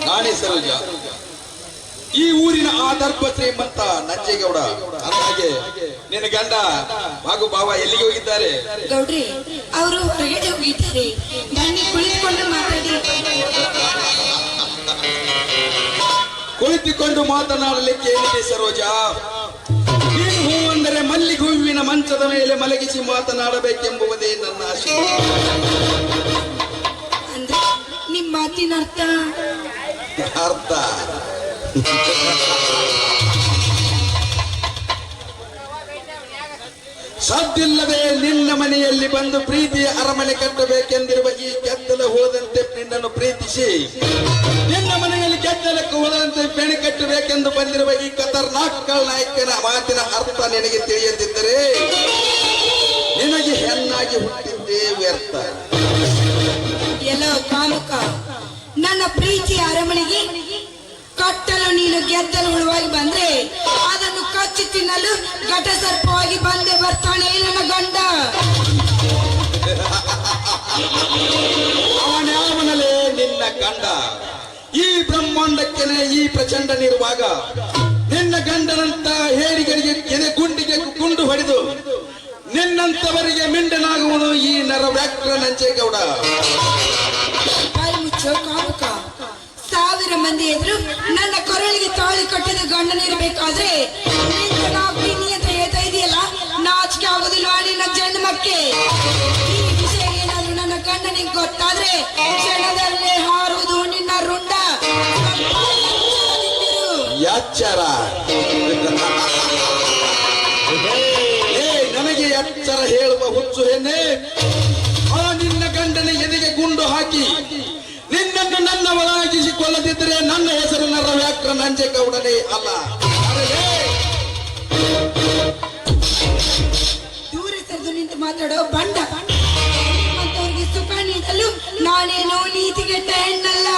ನಾನೇ ಸರೋಜ, ಈ ಊರಿನ ಆದರ್ಭ ಶ್ರೀಮಂತ ನಂಜೇಗೌಡ. ಹಾಗೆ ನಿನ್ನ ಗಂಡ ಹಾಗೂ ಬಾವ ಎಲ್ಲಿಗೆ ಹೋಗಿದ್ದಾರೆ? ಗೌಡ್ರಿ, ಅವರು ಹೊರಗಡೆ ಹೋಗಿದ್ದಾರೆ. ಬನ್ನಿ ಕುಳಿತುಕೊಂಡು ಮಾತಾಡಿ. ಕುಳಿತುಕೊಂಡು ಮಾತನಾಡಲಿಕ್ಕೆ ಏನಿದೆ ಸರೋಜ? ನೀನು ಹೂ ಅಂದರೆ ಮಲ್ಲಿಗೆ ಹೂವಿನ ಮಂಚದ ಮೇಲೆ ಮಲಗಿಸಿ ಮಾತನಾಡಬೇಕೆಂಬುವುದೇ ನನ್ನ ಆಶೆ. ಅಂದ್ರೆ ನಿಮ್ಮ ಮಾತಿನ ಅರ್ಥ ಸದ್ದಿಲ್ಲದೆ ನಿನ್ನ ಮನೆಯಲ್ಲಿ ಬಂದು ಪ್ರೀತಿಯ ಅರಮನೆ ಕಟ್ಟಬೇಕೆಂದಿರುವ ಈ ಕೆತ್ತಲ ಹೋದಂತೆ ನಿನ್ನನ್ನು ಪ್ರೀತಿಸಿ ನಿನ್ನ ಮನೆಯಲ್ಲಿ ಕೆತ್ತಲಕ್ಕೆ ಹೋದಂತೆ ಬೆಣೆ ಕಟ್ಟಬೇಕೆಂದು ಬಂದಿರುವ ಈ ಖತರ್ನಾಕ್ ನಾಯಕನ ಮಾತಿನ ಅರ್ಥ ನಿನಗೆ ತಿಳಿಯದಿದ್ದರೆ ನಿನಗೆ ಹೆಣ್ಣಾಗಿ ಹುಟ್ಟಿದ್ದೇ ವ್ಯರ್ಥ. ಎಲ್ಲ ಕಾಮುಕ, ನನ್ನ ಪ್ರೀತಿಯ ಅರಮನೆಗೆ ಕಟ್ಟಲು ನೀನು ಗೆದ್ದಲು ಹುಳುವಾಗಿ ಬಂದ್ರೆ ಅದನ್ನು ಕಚ್ಚಿ ತಿನ್ನಲು ಘಟ ಸರ್ಪವಾಗಿ ಬಂದೇ ಬರ್ತಾನೆ ನನ್ನ ಗಂಡ. ಅವನಾವನಲೇ ನಿನ್ನ ಗಂಡ. ಈ ಬ್ರಹ್ಮಾಂಡಕ್ಕೆ ಈ ಪ್ರಚಂಡನಿರುವಾಗ ನಿನ್ನ ಗಂಡನಂತ ಹೇಡಿಗಳಿಗೆ ಎದೆ ಗುಂಡಿಗೆ ಗುಂಡು ಹೊಡೆದು ನಿನ್ನಂತವರಿಗೆ ಮಿಂಡನಾಗುವನು ಈ ನರವ್ಯಾಕ್ರ ನಂಜೇಗೌಡ. ಕಾಮುಕ, ಸಾವಿರ ಮಂದಿ ಎದುರು ನನ್ನ ಕೊರಳಿಗೆ ತಾಳಿ ಕಟ್ಟಿದ ಗಂಡನಿರ್ಬೇಕಾದ್ರೆ ಅಂತ ಹೇಳ್ತಾ ಇದೆಯಲ್ಲ, ನಾಚಿಕೆ ಆಗೋದಿಲ್ಲ ನಿನ್ನ ಜನ್ಮಕ್ಕೆ. ಈ ವಿಷಯ ಏನಾದ್ರೂ ನನ್ನ ಗಂಡನಿಗೆ ಗೊತ್ತಾದ್ರೆ ಕ್ಷಣದಲ್ಲೇ ಹಾರುವುದು ನಿನ್ನ ರುಂಡ. ಎಚ್ಚರ, ನನಗೆ ಎಚ್ಚರ ಹೇಳುವ ಹುಚ್ಚು ಹೆಣ್ಣೆ. ಆ ನಿನ್ನ ಗಂಡನ ಎದೆಗೆ ಗುಂಡು ಹಾಕಿ ನಿನ್ನನ್ನು ನನ್ನವರಾಗಿಸಿಕೊಳ್ಳದಿದ್ದರೆ ನನ್ನ ಹೆಸರು ನರವ್ಯಾಕ್ರ ನಂಜೇಗೌಡನೇ ಅಲ್ಲ. ದೂರ ಸರಿದು ನಿಂತು ಮಾತಾಡೋ ಬಂಡ. ನಿಮ್ಮಂತವ್ರಿಗೆ ಸುಖ ನೀಡಲು ನಾನೇನೋ ನೀತಿಗೆಟ್ಟ ಹೆಣ್ಣಲ್ಲ.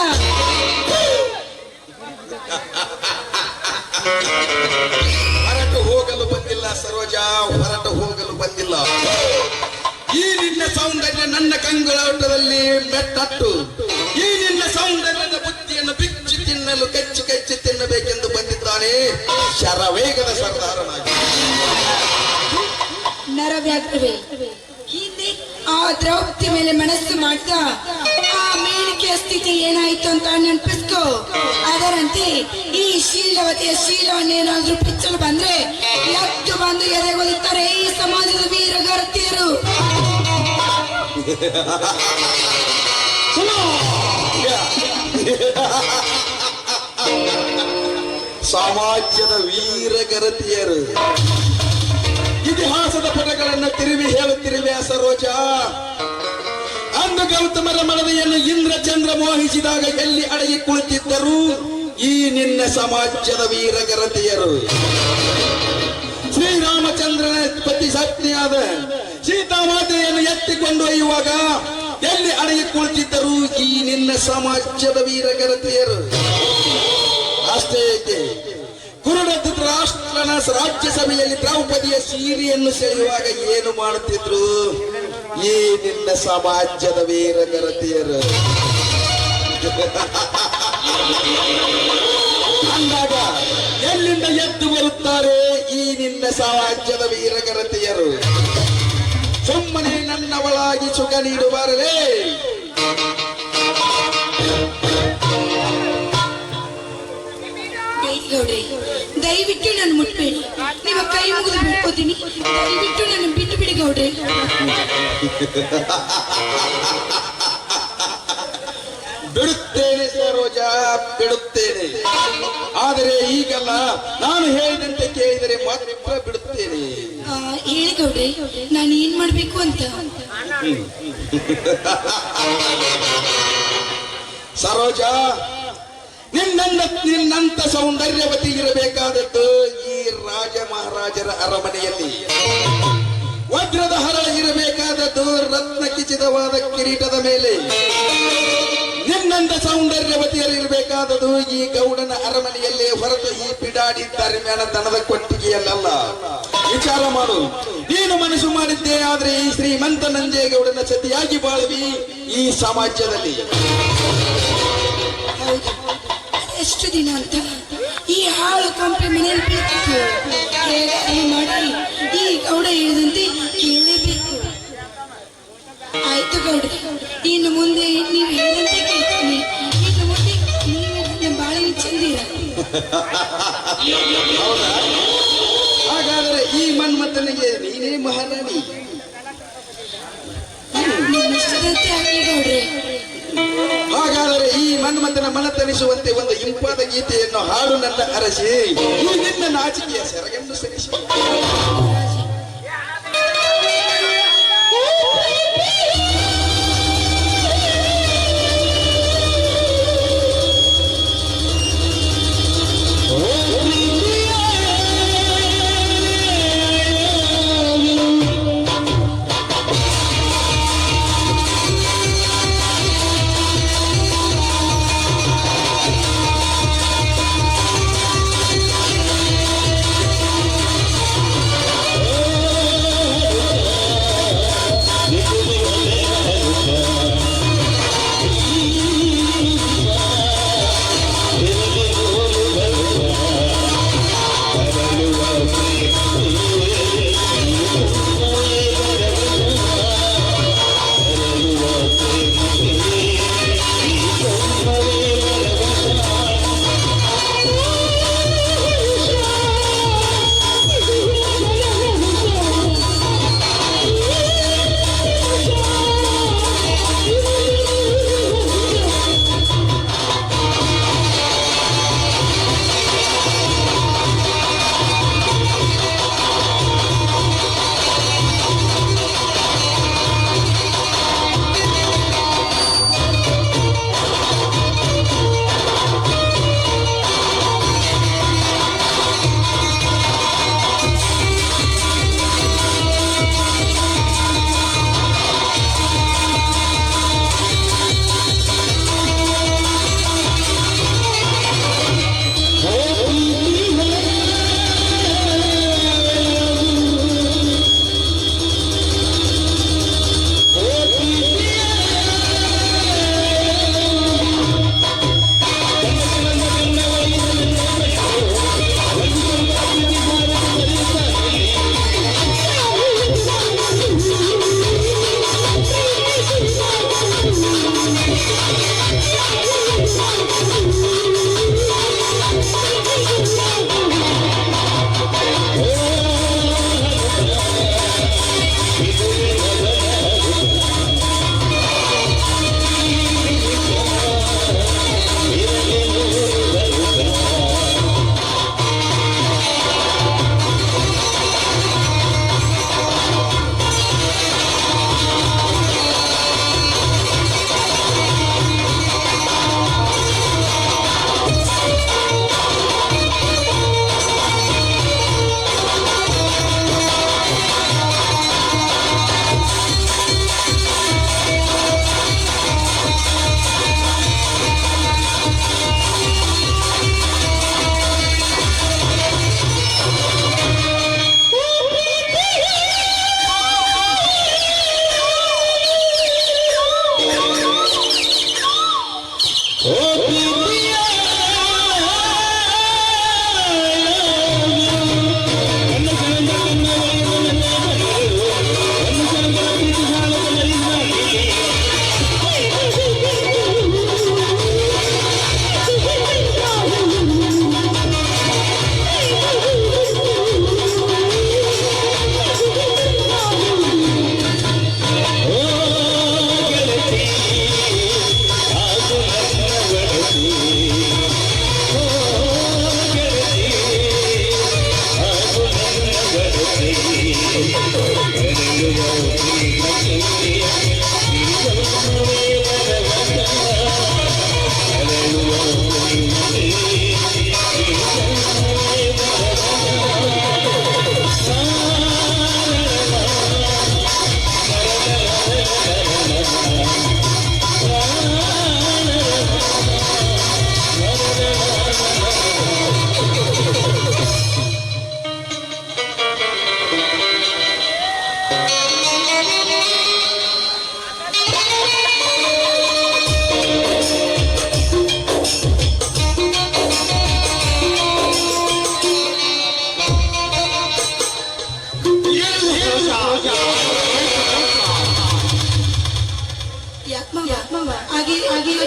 ಹೊರಟು ಹೋಗಲು ಬಂದಿಲ್ಲ ಸರೋಜ, ಹೊರಟು ಹೋಗಲು ಬಂದಿಲ್ಲ. ಈ ನಿನ್ನ ಸೌಂದರ್ಯ ನನ್ನ ಕಂಗಳಾಟದಲ್ಲಿ ಮೆಟ್ಟಟ್ಟು ಈ ನಿನ್ನ ಸೌಂದರ್ಯದ ಬುದ್ಧಿಯನ್ನು ಬಿಚ್ಚಿ ತಿನ್ನಲು ಕಚ್ಚಿ ಕಚ್ಚಿ ತಿನ್ನಬೇಕೆಂದು ಬಂದಿದ್ದಾನೆ ಶರವೇಗದ ಸರ್ದಾರನಾಗಿ. ನರವ್ಯಾಘ್ರವೇ, ಹಿಂದೆ ಆ ದ್ರೌಪದಿ ಮೇಲೆ ಮನಸ್ಸು ಮಾಡಿದ ಆ ಮೇಣಿಕೆಯ ಸ್ಥಿತಿ ಏನಾಯ್ತು ಅಂತ ನೆನಪಿಸ್ಕೋ. ಅದರಂತೆ ಈ ಶೀಲವತಿಯ ಶೀಲವನ್ನೇನಾದ್ರೂ ಬಿಚ್ಚಲು ಬಂದ್ರೆ ಎದ್ದು ಬಂದು ಎದೆಗೊಳ್ಳುತ್ತಾರೆ ಈ ಸಮಾಜದ ವೀರಗರ್ತಿಯರು. ಸಮಾಜದ ವೀರಗರತಿಯರು ಇತಿಹಾಸದ ಪುಟಗಳನ್ನು ತಿರುವಿ ಹೇಳುತ್ತಿರುವೆ ಸರೋಜ. ಅಂದು ಗೌತಮರ ಮನವಿಯನ್ನು ಇಂದ್ರ ಚಂದ್ರ ಮೋಹಿಸಿದಾಗ ಎಲ್ಲಿ ಅಡಗಿ ಕುಳಿತಿದ್ದರು ಈ ನಿನ್ನ ಸಮಾಜದ ವೀರಗರತಿಯರು. ಶ್ರೀರಾಮಚಂದ್ರನ ಪತಿ ಸತ್ನಿಯಾದ ಸೀತಾಮಾತೆಯನ್ನು ಎತ್ತಿಕೊಂಡು ಒಯ್ಯುವಾಗ ಎಲ್ಲಿ ಅಡಗಿ ಕುಳಿತಿದ್ದರು ಈ ನಿನ್ನ ಸಮಾಜದ ವೀರಗರತಿಯರು. ಅಷ್ಟೇ ಏಕೆ, ಕುರುಡ ಧೃತರಾಷ್ಟ್ರನ ರಾಜ್ಯಸಭೆಯಲ್ಲಿ ದ್ರೌಪದಿಯ ಸೀರೆಯನ್ನು ಸೆಳೆಯುವಾಗ ಏನು ಮಾಡುತ್ತಿದ್ರು ಈ ನಿನ್ನ ಸಮಾಜದ ವೀರಗರತಿಯರು. ಅಂದಾಗ ಎಲ್ಲಿಂದ ಎದ್ದು ಬರುತ್ತಾರೆ ಈ ನಿನ್ನ ಸಮಾಜದ ವೀರಗರತಿಯರು. ಸುಮ್ಮನೆ ನನ್ನವಳಾಗಿ ಸುಖ ನೀಡುವರೇ. ದಯವಿಟ್ಟು ನಾನು ಮುಟ್ಬೇಡಿ, ನಿಮ್ಮ ಕೈ ಮುಗಿದು ಬಿಡ್ಕೋತೀನಿ. ದಯವಿಟ್ಟು ನನ್ನ ಬಿಟ್ಟು ಬಿಡಿ ಗೌಡ್ರೆ. ಬಿಡುತ್ತೇನೆ ಸರೋಜ, ಬಿಡುತ್ತೇನೆ. ಆದರೆ ಈಗಲ್ಲ, ನಾನು ಹೇಳಿದಂತೆ ಕೇಳಿದರೆ ಮಾತ್ರ ಬಿಡುತ್ತೇನೆ. ಹೇಳಿ ಗೌಡ್ರೆ, ನಾನು ಏನ್ ಮಾಡ್ಬೇಕು ಅಂತ. ಸರೋಜ, ನಿನ್ನಂತ ಸೌಂದರ್ಯವತಿ ಇರಬೇಕಾದದ್ದು ಈ ರಾಜ ಮಹಾರಾಜರ ಅರಮನೆಯಲ್ಲಿ. ವಜ್ರದ ಹರಳ ಇರಬೇಕಾದದ್ದು ರತ್ನ ಕಿಚಿತವಾದ ಕಿರೀಟದ ಮೇಲೆ. ನಿನ್ನಂತ ಸೌಂದರ್ಯವತಿಯರು ಇರಬೇಕಾದದ್ದು ಈ ಗೌಡನ ಅರಮನೆಯಲ್ಲೇ ಹೊರತು ಈ ಪಿಡಾಡಿ ದರ್ಮ್ಯಾನ ದನದ ಕೊಟ್ಟಿಗೆಯಲ್ಲ. ವಿಚಾರ ಮಾಡು. ನೀನು ಮನಸ್ಸು ಮಾಡಿದ್ದೇ ಆದ್ರೆ ಈ ಶ್ರೀಮಂತ ನಂಜೇಗೌಡನ ಸತಿಯಾಗಿ ಬಾಳುವಿ ಈ ಸಮಾಜದಲ್ಲಿ. ಹೌದು ಎಷ್ಟು ದಿನ ಅಂತ ಈ ಹಾಳು ಕೊಂಪೆ ಮನೆಯಲ್ಲಿ ಬೀಳ್ತಿತ್ತು. ಹೇಗಾದ್ರೂ ಮಾಡಿ ಈ ಗೌಡ ಹೇಳಿದಂತೆ ಕೇಳಲೇಬೇಕು. ಆಯ್ತು ಗೌಡ, ಇನ್ನು ಮುಂದೆ ನೀವು ಹೇಳಿದಂತೆ ಕೇಳ್ತೀನಿ. ಇನ್ನು ಮುಂದೆ ನೀವೇ ನನ್ನ ಬಾಳಿನ ಚಂದಿರ. ಹೌದಾ? ಹಾಗಾದರೆ ಈ ಮನ್ಮಥನಿಗೆ ನೀನೇ ಮಹಾರಾಣಿ. ನಿಮ್ಮ ಇಷ್ಟದಂತೆ ಆಗಲಿ ಗೌಡ್ರೆ. ಹಾಗಾದರೆ ಈ ಮನ್ಮಥನ ಮನತನಿಸುವಂತೆ ಒಂದು ಇಂಪಾದ ಗೀತೆಯನ್ನು ಹಾಡು ನನ್ನ ಅರಸಿ, ಈ ನಿನ್ನ ನಾಚಿಕೆಯ ಸೆರಗನ್ನು ಸರಿಸಿ.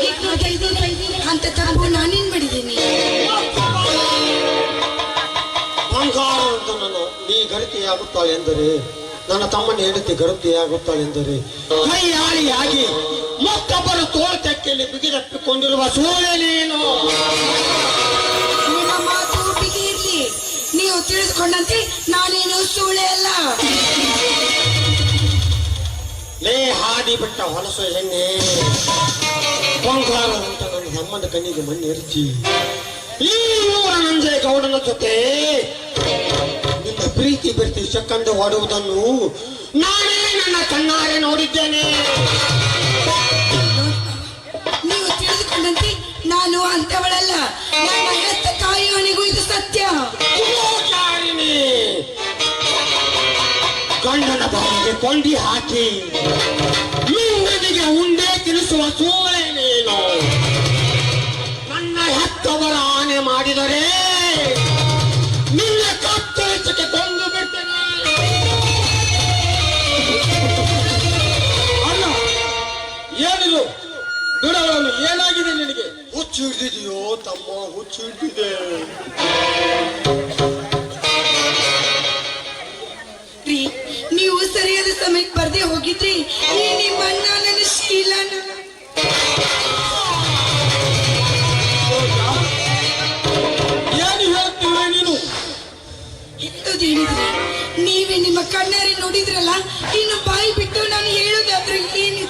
ಹೇಗ್ ನೋಡ್ತಾ ಇದ್ದೀನಿ ಅಂತ ತಪ್ಪು ನಾನೇನ್ ಮಾಡಿದ್ದೀನಿ? ಬಂಗಾರ ಅಂತ ನಾನು ನೀ ಗರತಿಯಾಗುತ್ತಾಳೆ ಎಂದರೆ, ನನ್ನ ತಮ್ಮನ ಹೆಂಡತಿ ಗರತಿಯಾಗುತ್ತಾಳೆಂದರೆ ಕೈ ಆಳಿಯಾಗಿ ಮತ್ತೊಬ್ಬರ ತೋಳ ತೆಕ್ಕೆಯಲ್ಲಿ ಬಿಗಿದಪ್ಪಿಕೊಂಡಿರುವ ಸೂಳೆ ನೀನು. ನಿಮ್ಮ ಮಾತು ಬಿಗಿ ಇರ್ಲಿ, ನೀವು ತಿಳಿದುಕೊಂಡಂತೆ ನಾನೇನು ಸೂಳೆ ಅಲ್ಲ. ಲೇ ಹಾದಿ ಬಿಟ್ಟ ಹೊಲಸು ಹೆಣ್ಣೆ, ಬಂಗಾರದಂತ ನನ್ನ ತಮ್ಮನ ಕಣ್ಣಿಗೆ ಮಣ್ಣೆರಚಿ ಈ ಊರ ನಂಜೇಗೌಡನ ಜೊತೆ ನಿನ್ನ ಪ್ರೀತಿ ಬೆರ್ತಿ ಚಕ್ಕಂದು ಹೊಡುವುದನ್ನು ನಾನೇ ನನ್ನ ಕಣ್ಣಾರೆ ನೋಡಿದ್ದೇನೆ. ನೀವು ತಿಳಿದುಕೊಂಡಂತೆ ನಾನು ಅಂತವಳಲ್ಲ. ನನ್ನ ಹೆತ್ತ ತಾಯಿಯನಿಗೂ ಇದು ಸತ್ಯ. ಕುಮೋಚಾರಿಣಿ, ಗಂಡನ ಬಾಯಿಗೆ ಕೊಂಡಿ ಹಾಕಿ ನಿಂಗನಿಗೆ ಉಂಡೆ ತಿನಿಸುವ ಸೂಳೆ ನೀನು. ನನ್ನ ಹೆತ್ತವಳ ಆನೆ ಮಾಡಿದರೆ ನಿನ್ನ ಕತ್ತರಿಸಕ್ಕೆ ಕೊಂದು ಬಿಡ್ತೇನೆ. ಅಣ್ಣ, ಏನಿದು ಬಿಡವಳನ್ನು? ಏನಾಗಿದೆ ನಿನಗೆ? ಹುಚ್ಚು ಹಿಡಿದಿದೆಯೋ ತಮ್ಮ, ಹುಚ್ಚು ಹಿಡಿದಿದೆ. ರೀ, ನೀವು ಸರಿಯಾದ ಸಮಯಕ್ಕೆ ಬರ್ದೇ ಹೋಗಿದ್ರಿ ಈ ನಿಮ್ಮ ಅಣ್ಣ ನನ್ನ ಶೀಲನ ಏನು ಹೇಳ್ತೀವಿ ನೀನು? ಇಂಥದ್ದೇನಿದ್ರಿ? ನೀವೇ ನಿಮ್ಮ ಕಣ್ಣಾರೆ ನೋಡಿದ್ರಲ್ಲ, ಇನ್ನು ಬಾಯಿ ಬಿಟ್ಟು ನಾನು ಹೇಳೋದಾದ್ರೆ ಏನು?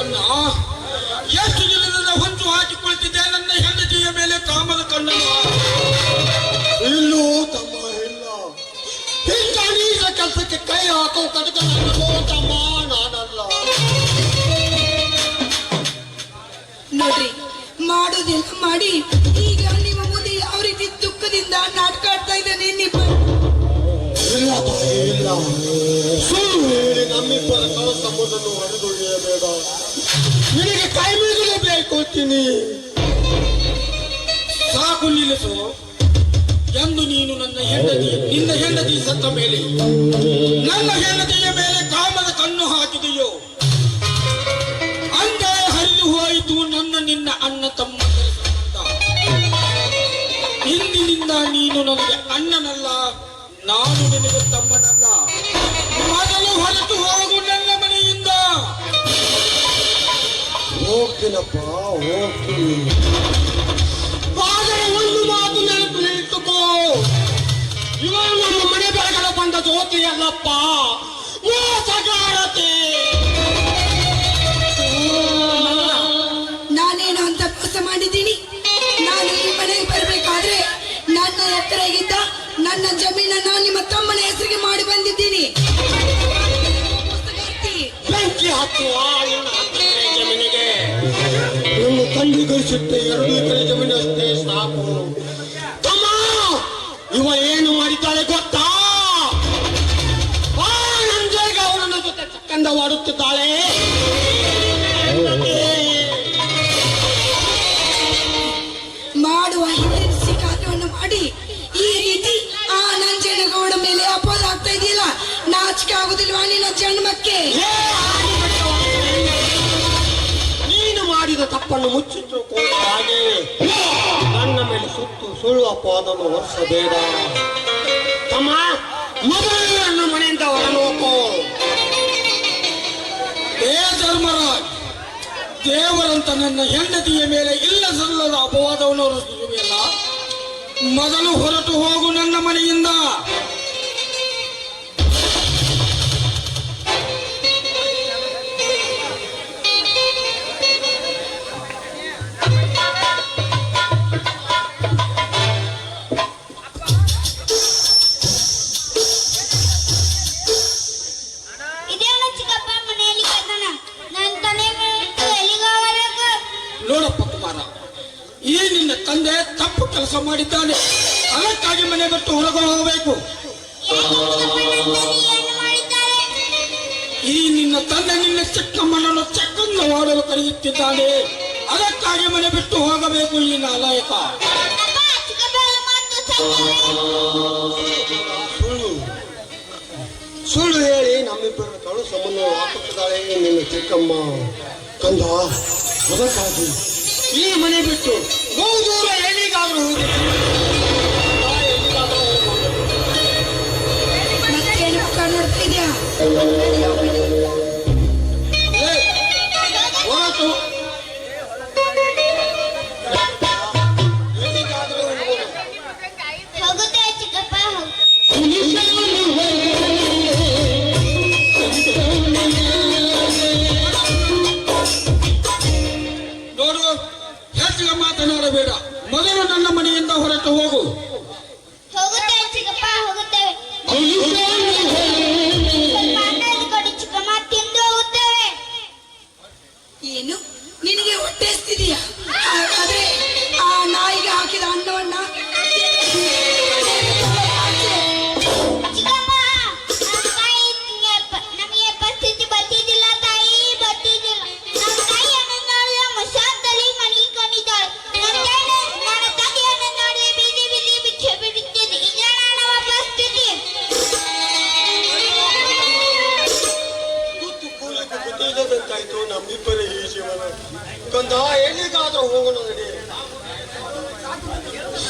ಅಣ್ಣ, ಎಷ್ಟು ದಿನದಿಂದ ಹೊಂಚು ಹಾಕಿಕೊಳ್ತಿದ್ದೆ ನನ್ನ ಹೆಂಡತಿಯ ಮೇಲೆ ಕಾಮದ ಕಣ್ಣನ್ನು. ಇಲ್ಲೂ ತಮ್ಮ ಇಲ್ಲ. ಇಂಥ ನೀಚ ಕೆಲಸಕ್ಕೆ ಕೈ ಹಾಕೋ ಕಟಕ ನನ್ನಲ್ಲೋ ತಮ್ಮ, ನಾನಲ್ಲ. ನೋಡ್ರಿ, ಮಾಡೋದೆಲ್ಲ ಮಾಡಿ ಈಗ ನಿಮ್ಮ ಮುಂದೆ ಯಾವ ರೀತಿ ದುಃಖದಿಂದ ನಾಟಕ ಆಡ್ತಾ ಇದ್ದಾನೆ ನಿಮ್ಮ. ಇಲ್ಲ ತಾಯಿ, ಇಲ್ಲ. ಸುಳ್ಳು ಹೇಳಿ ನಮ್ಮಿಬ್ಬರ ಸಂಬಂಧವನ್ನು ಹೊರದೊಯ್ಯಬೇಡ. ನಿನಗೆ ಕೈ ಮುಗಿಯಬೇಕು ಅಂತೀನಿ. ಸಾಕು, ನಿಲ್ಲಿಸು. ಎಂದು ನೀನು ನಿನ್ನ ಹೆಂಡತಿ ಸತ್ತ ಮೇಲೆ ನನ್ನ ಹೆಂಡತಿಯ ಮೇಲೆ ಕಾಮದ ಕಣ್ಣು ಹಾಕಿದೆಯೋ, ಅಂದೇ ಹರಿದು ಹೋಯಿತು ನಿನ್ನ ಅಣ್ಣ ತಮ್ಮ ಸಂಬಂಧ. ಇಂದಿನಿಂದ ನೀನು ನನಗೆ ಅಣ್ಣನಲ್ಲ, ನಾನು ನಿನಗೆ ತಮ್ಮನಲ್ಲ. ಮೊದಲು ಹೊರಟು ಹೋಗು ನನ್ನ ಮನೆಯಿಂದ. ಹೋಗ್ತೀನಪ್ಪ, ಹೋಗ್ತೀನಿ. ಆದರೆ ಒಂದು ಮಾತು ನೆನಪು ಇಟ್ಟುಕೋ, ಇವನು ನಮ್ಮ ಮನೆ ಬೆಳಗಡೆ ಬಂದ ಜ್ಯೋತಿ ಅಲ್ಲಪ್ಪ, ಮೋಸಗಾರತೆ. ನಾನೇನು ಅಂತ ಮೋಸ ಮಾಡಿದ್ದೀನಿ? ನಾನು ಈ ಮನೆಗೆ ಬರಬೇಕಾದ್ರೆ ನನ್ನ ಎತ್ತರಾಗಿದ್ದ ನನ್ನ ಜಮೀನನ್ನ ನಿಮ್ಮ ತಮ್ಮನ ಹೆಸರಿಗೆ ಮಾಡಿ ಬಂದಿದ್ದೀನಿ. ಬೆಂಕಿ ಹತ್ತುವ ನಿನ್ನ ಹತ್ತಿರ ಜಮೀನಿಗೆ. ನಿನ್ನ ತಂದೆ ಗಳಿಸುತ್ತೆ 2 ಎಕರೆ ಜಮೀನಷ್ಟೇ ಸಾಕು. ತಮ್ಮ, ಇವ ಏನು ಮಾಡಿದ್ದಾಳೆ ಗೊತ್ತಾ? ನಂಜೇಗ ಅವರನ್ನ ಜೊತೆ ಚಕ್ಕಂದ ವಾಡುತ್ತಿದ್ದಾಳೆ. ಮಾಡುವ ಹಿಂದಿರಿಸಿ ಕಾರ್ಯವನ್ನು ಮಾಡಿ ಈ ರೀತಿ ಆ ನಂಜನಗೌಡ ಮೇಲೆ ಅಪೋದ ಆಗ್ತಾ ಇದೆಯಲ್ಲ, ನಾಚಿಕೆ ಆಗುದಿಲ್ವಾ ನಿನ್ನ ಜನ್ಮಕ್ಕೆ? ನೀನು ಮಾಡಿದ ತಪ್ಪನ್ನು ಮುಚ್ಚಿಟ್ಟು ಹಾಗೆ ನನ್ನ ಮೇಲೆ ಸುಳ್ಳು ಅಪವಾದವನ್ನು ಹೊರಿಸಬೇಡ ತಮ್ಮ. ಮೊದಲು ನನ್ನ ಮನೆಯಿಂದ ಹೊರನೋಕು. ಏ ಧರ್ಮರಾಜ್, ದೇವರಂತ ನನ್ನ ಹೆಂಡತಿಯ ಮೇಲೆ ಇಲ್ಲ ಸಲ್ಲದ ಅಪವಾದವನ್ನು ಹೊರಿಸುವುದಿಲ್ಲ. ಮೊದಲು ಹೊರಟು ಹೋಗು ನನ್ನ ಮನೆಯಿಂದ. ನೋಡಪ್ಪ ಕುಮಾರ, ಈ ನಿನ್ನ ತಂದೆ ತಪ್ಪು ಕೆಲಸ ಮಾಡಿದ್ದಾನೆ. ಅದಕ್ಕಾಗಿ ಮನೆ ಬಿಟ್ಟು ಹೊರಗೆ ಹೋಗಬೇಕು. ಈ ನಿನ್ನ ತಂದೆ ನಿನ್ನ ಚಿಕ್ಕಮ್ಮನನ್ನು ಚಕ್ಕಂದ ಮಾಡಲು ಕರೆಯುತ್ತಿದ್ದಾನೆ. ಅದಕ್ಕಾಗಿ ಮನೆ ಬಿಟ್ಟು ಹೋಗಬೇಕು ಈ ನಾಲಾಯಕ. ಸುಳ್ಳು ಸುಳ್ಳು ಹೇಳಿ ನಮ್ಮಿಬ್ಬರ ಕಳು ಸಂಬಂಧ ಹಾಕುತ್ತಿದ್ದಾಳೆ ನಿನ್ನ ಚಿಕ್ಕಮ್ಮ. ಕಂದ, ಅದಕ್ಕಾಗಿ ಈ ಮನೆ ಬಿಟ್ಟು ಬಹುದೂರ ಎಲ್ಲಿಗಾದ್ರೂ ಹೋಗಿ ಮತ್ತೇನು ಮುಖ ನೋಡ್ತಿದ್ಯಾ? ಹೊರಟು ಎಲ್ಲಿಗಾದ್ರೂ ಹೋಗು. ಹೋಗುತ್ತೆ ಚಿಕ್ಕಪ್ಪ. ನೋಡು, ಹೆಚ್ಚಿಗೆ ಮಾತನಾಡಬೇಡ. ಮೊದಲು ನನ್ನ ಮನೆಯಿಂದ ಹೊರಟು ಹೋಗು. ಹೋಗುತ್ತೆ ಚಿಕ್ಕಪ್ಪ, ಹೋಗುತ್ತೇವೆ. ಸ್ವಲ್ಪ ಅನ್ನ ಕೊಡಿ ಚಿಕ್ಕಮ್ಮ, ತಿಂದು ಹೋಗುತ್ತೇವೆ. ಏನು ನಿನಗೆ ಹೊಟ್ಟೆ ಎಸ್ತಿದೀಯಾ? ಹಾಗಾದ್ರೆ ಆ ನಾಯಿಗೆ ಹಾಕಿದ ಅನ್ನವನ್ನ ಚಿಕ್ಕಮ್ಮ, ತಾಯಿ ನಮಗೆ ಪರಿಸ್ಥಿತಿ ಬರ್ತಿದ್ದಿಲ್ಲ, ತಾಯಿ ಬರ್ತಿದ್ದಿಲ್ಲ. ನಮ್ಮ ತಾಯಿ ಅಣ್ಣನ ನೋಡಿದ ಮಶಾನದಲ್ಲಿ ಮಲಗಿಕೊಂಡಿದ್ದಾಳೆ. ನನ್ನ ತಂದೆಯನ್ನು ನೋಡಿದ ಬೀದಿ ಬೀದಿ ಭಿಕ್ಷೆ ಬಿಡುತ್ತಿದ್ದೆ. ಇದೇ ನಮ್ಮ ಪರಿಸ್ಥಿತಿ. ಗೊತ್ತಿಲ್ಲದಂತಾಯ್ತು ನಮ್ಮಿಬ್ಬರ ಈ ಜೀವನ. ಕಂದ, ಎಲ್ಲಿಗಾದ್ರೂ ಹೋಗೋಣ ನಡಿ.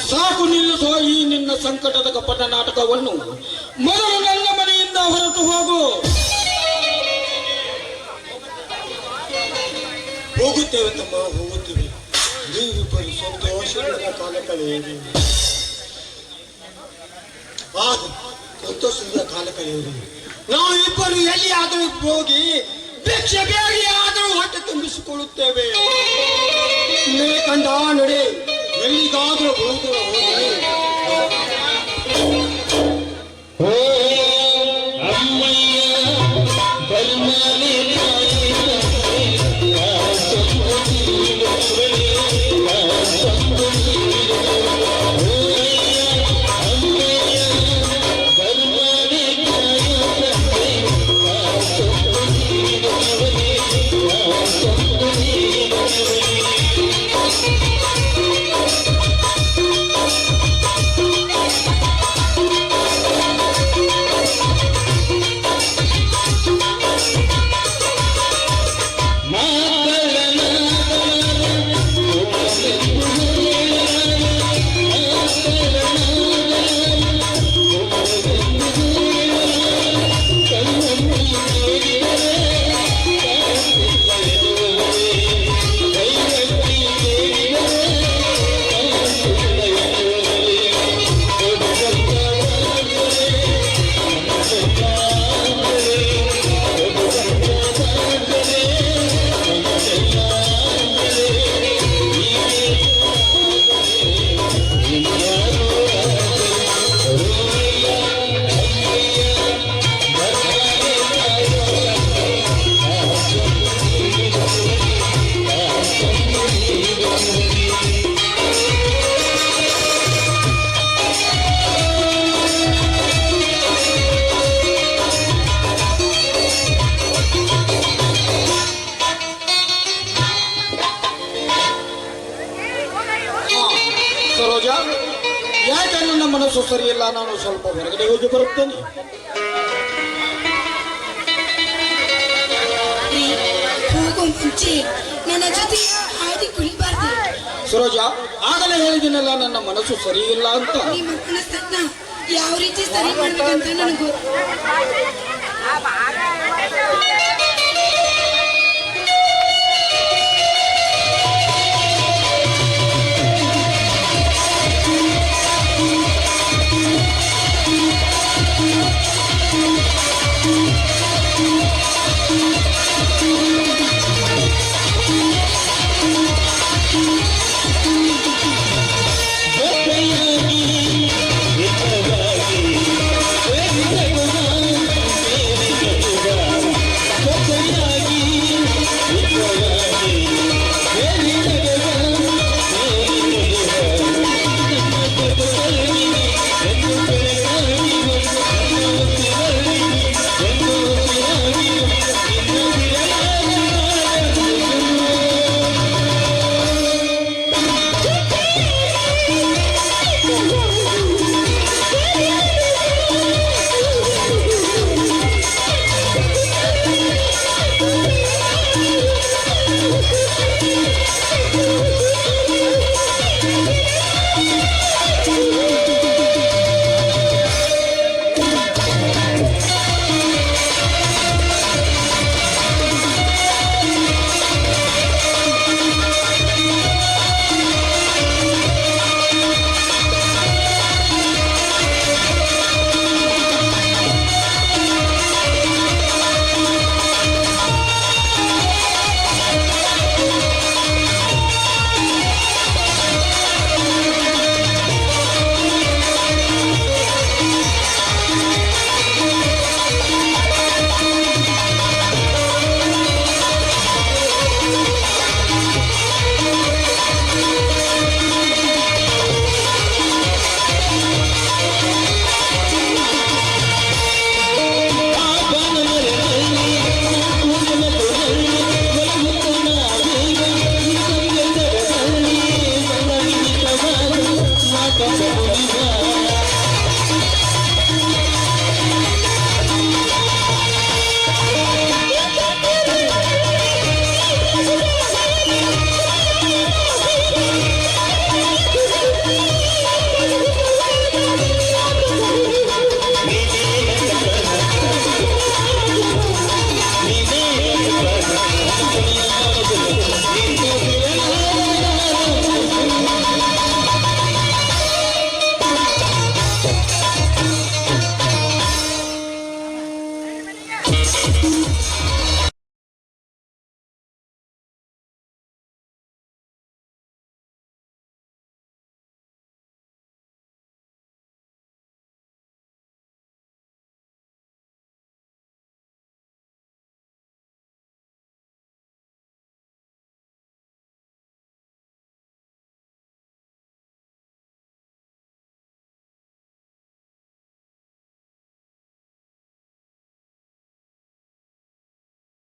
ಸಾಕು ನಿಲ್ಲಿಸೋ ಈ ನಿನ್ನ ಸಂಕಟದ ಕಪಟ ನಾಟಕವನ್ನು. ಮೊದಲು ನನ್ನ ಮನೆಯಿಂದ ಹೊರಟು ಹೋಗು. ಹೋಗುತ್ತೇವೆ ತಮ್ಮ, ಹೋಗುತ್ತೇವೆ. ನೀವಿಬ್ಬರು ಸಂತೋಷದಿಂದ ಕಾಲ ಕಳೆಯಿರಿ. ಸಂತೋಷದಿಂದ ಕಾಲ ಕಳೆಯಿರಿ. ನಾವು ಇಬ್ಬರು ಎಲ್ಲಿ ಆದರೂ ಹೋಗಿ ಭಿಕ್ಷೆ ಬೇಡಿ ಆದರೂ ಹೊಟ್ಟೆ ತುಂಬಿಸಿಕೊಳ್ಳುತ್ತೇವೆ. ನಡೆ ಕಂದ, ನಡೆ. ಎಲ್ಲಿಗಾದ್ರೂ ಬಹುದೂರ ಹೋಗಿ ಸರೋಜ, ಯಾಕೆ ನನ್ನ ಮನಸ್ಸು ಸರಿಯಿಲ್ಲ? ನಾನು ಸ್ವಲ್ಪ ಹೊರಗಡೆ ಹೋಗಿ ಬರುತ್ತೇನೆ. ಹೋಗೋ ಮುಂಚೆ ನನ್ನ ಜೊತೆ ಹಾದಿ ಕುಳಿಬಾರ್ದು. ಸರೋಜ, ಆಗಲೇ ಹೇಳಿದಿನಲ್ಲ ನನ್ನ ಮನಸ್ಸು ಸರಿಯಿಲ್ಲ ಅಂತ. ನಿಮ್ಮ ಮನಸ್ಸನ್ನ ಯಾವ ರೀತಿ ಸರಿ ಮಾಡ್ಬೇಕಂತ ನನಗೆ ಗೊತ್ತು.